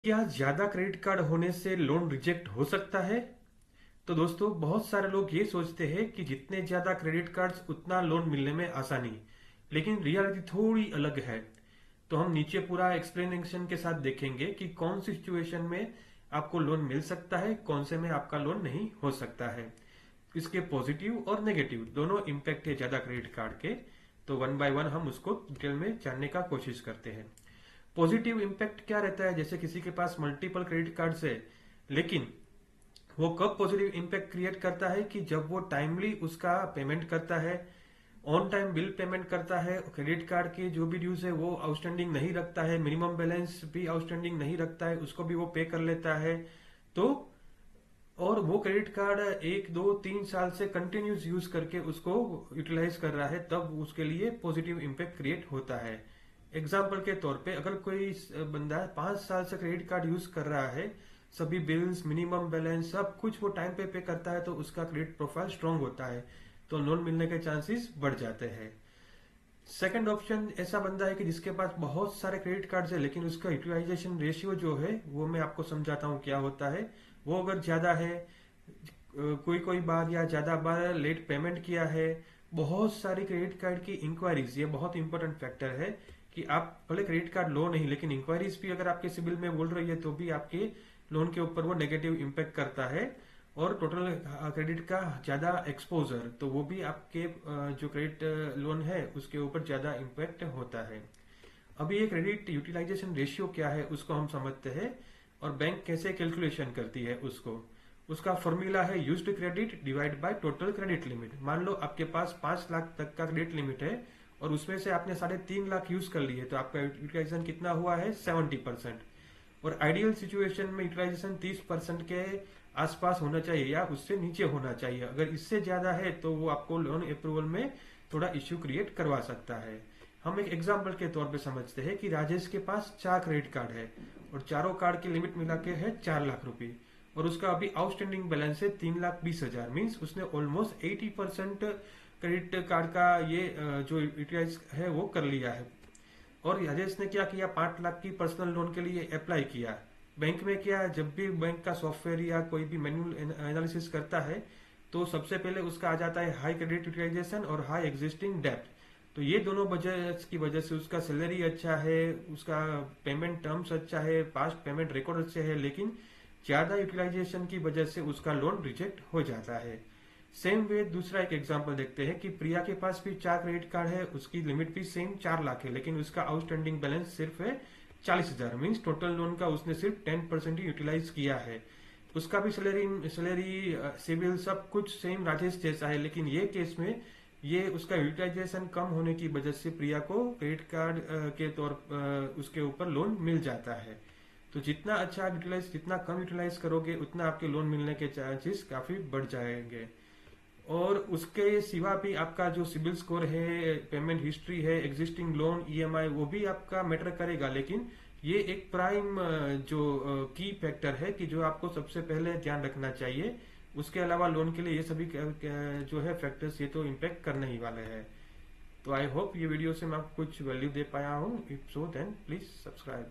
क्या ज्यादा credit card होने से लोन रिजेक्ट हो सकता है? तो दोस्तों, बहुत सारे लोग ये सोचते हैं कि जितने ज्यादा क्रेडिट कार्ड्स उतना लोन मिलने में आसानी, लेकिन रियलिटी थोड़ी अलग है। तो हम नीचे पूरा एक्सप्लेनेशन के साथ देखेंगे कि कौन सी सिचुएशन में आपको लोन मिल सकता है, कौन से में आपका लोन नहीं हो सकता है। इसके पॉजिटिव और नेगेटिव दोनों इम्पैक्ट है ज्यादा क्रेडिट कार्ड के। तो वन बाय वन हम उसको डिटेल में जानने का कोशिश करते हैं। पॉजिटिव इम्पैक्ट क्या रहता है? जैसे किसी के पास मल्टीपल क्रेडिट कार्ड्स है, लेकिन वो कब पॉजिटिव इम्पैक्ट क्रिएट करता है कि जब वो टाइमली उसका पेमेंट करता है, ऑन टाइम बिल पेमेंट करता है, क्रेडिट कार्ड के जो भी ड्यूज है वो आउटस्टैंडिंग नहीं रखता है, मिनिमम बैलेंस भी आउटस्टैंडिंग नहीं रखता है, उसको भी वो पे कर लेता है। तो और वो क्रेडिट कार्ड 1 2 3 साल से कंटिन्यूस यूज करके उसको यूटिलाइज कर रहा है, तब उसके लिए पॉजिटिव इम्पैक्ट क्रिएट होता है। एग्जाम्पल के तौर पे अगर कोई बंदा 5 साल से क्रेडिट कार्ड यूज कर रहा है, सभी बिल्स मिनिमम बैलेंस सब कुछ वो टाइम पे करता है, तो उसका क्रेडिट प्रोफाइल स्ट्रांग होता है, तो लोन मिलने के चांसेस बढ़ जाते हैं। सेकंड ऑप्शन ऐसा बंदा है कि जिसके पास बहुत सारे क्रेडिट कार्ड्स है, लेकिन उसका यूटिलाइजेशन रेशियो जो है वो मैं आपको समझाता हूँ क्या होता है। वो अगर ज्यादा है, कोई कोई बार या ज्यादा बार लेट पेमेंट किया है, बहुत सारी क्रेडिट कार्ड की इंक्वायरीज, ये बहुत इंपॉर्टेंट फैक्टर है कि आप भले क्रेडिट कार्ड लो नहीं, लेकिन इंक्वायरीज भी अगर आपके सिबिल में बोल रही है तो भी आपके लोन के ऊपर वो नेगेटिव इम्पैक्ट करता है। और टोटल क्रेडिट का ज्यादा एक्सपोजर, तो वो भी आपके जो क्रेडिट लोन है उसके ऊपर ज्यादा इम्पैक्ट होता है। अभी ये क्रेडिट यूटिलाइजेशन रेशियो क्या है उसको हम समझते हैं, और बैंक कैसे कैलकुलेशन करती है उसको। उसका फॉर्मूला है used credit divide by total credit limit. मान लो आपके पास 5 लाख तक का क्रेडिट लिमिट है, और उसमें से आपने 3.5 लाख यूज कर लिए, तो आपका यूटिलाइजेशन कितना हुआ है? 70%। और आइडियल सिचुएशन में यूटिलाइजेशन 30% के आसपास होना चाहिए या उससे नीचे होना चाहिए। अगर इससे ज्यादा है तो वो आपको लोन अप्रूवल में थोड़ा इश्यू क्रिएट करवा सकता है। हम एक एग्जाम्पल के तौर पे समझते हैं कि राजेश के पास 4 क्रेडिट कार्ड है, और चारों कार्ड की लिमिट मिला के है 4 लाख रुपए, और उसका अभी आउटस्टैंडिंग बैलेंस है 3,20,000। मीन्स उसने ऑलमोस्ट 80% क्रेडिट कार्ड का ये जो यूटिलाइज है वो कर लिया है। और राजेश ने क्या किया? 5 लाख की पर्सनल लोन के लिए अप्लाई किया। बैंक में क्या, जब भी बैंक का सॉफ्टवेयर या कोई भी मैनुअल एनालिसिस करता है, तो सबसे पहले उसका आ जाता है हाई क्रेडिट यूटिलाइजेशन और हाई एग्जिस्टिंग डेप्थ। तो ये दोनों वजह की वजह से उसका सैलरी अच्छा है, उसका पेमेंट टर्म्स अच्छा है, पास्ट पेमेंट रिकॉर्ड अच्छे है, लेकिन ज्यादा यूटिलाइजेशन की वजह से उसका लोन रिजेक्ट हो जाता है। सेम वे दूसरा एक एग्जांपल देखते हैं कि प्रिया के पास भी 4 क्रेडिट कार्ड है, उसकी लिमिट भी सेम 4 लाख है, लेकिन उसका आउटस्टैंडिंग बैलेंस सिर्फ है 40,000। मीन्स टोटल लोन का उसने सिर्फ 10% ही यूटिलाइज किया है। उसका भी सैलरी सैलरी सिविल सब कुछ सेम राजेश जैसा है, लेकिन ये केस में ये उसका यूटिलाइजेशन कम होने की वजह से प्रिया को क्रेडिट कार्ड के तौर उसके ऊपर लोन मिल जाता है। तो जितना अच्छा आप यूटिलाइज, जितना कम यूटिलाइज करोगे, उतना आपके लोन मिलने के चांसेस काफी बढ़ जाएंगे। और उसके सिवा भी आपका जो सिबिल स्कोर है, पेमेंट हिस्ट्री है, एग्जिस्टिंग लोन, ईएमआई, वो भी आपका मैटर करेगा। लेकिन ये एक प्राइम जो की फैक्टर है कि जो आपको सबसे पहले ध्यान रखना चाहिए। उसके अलावा लोन के लिए ये सभी जो है फैक्टर्स, ये तो इम्पेक्ट करने ही वाले हैं। तो आई होप ये वीडियो से मैं आपको कुछ वैल्यू दे पाया हूँ। If so then please subscribe.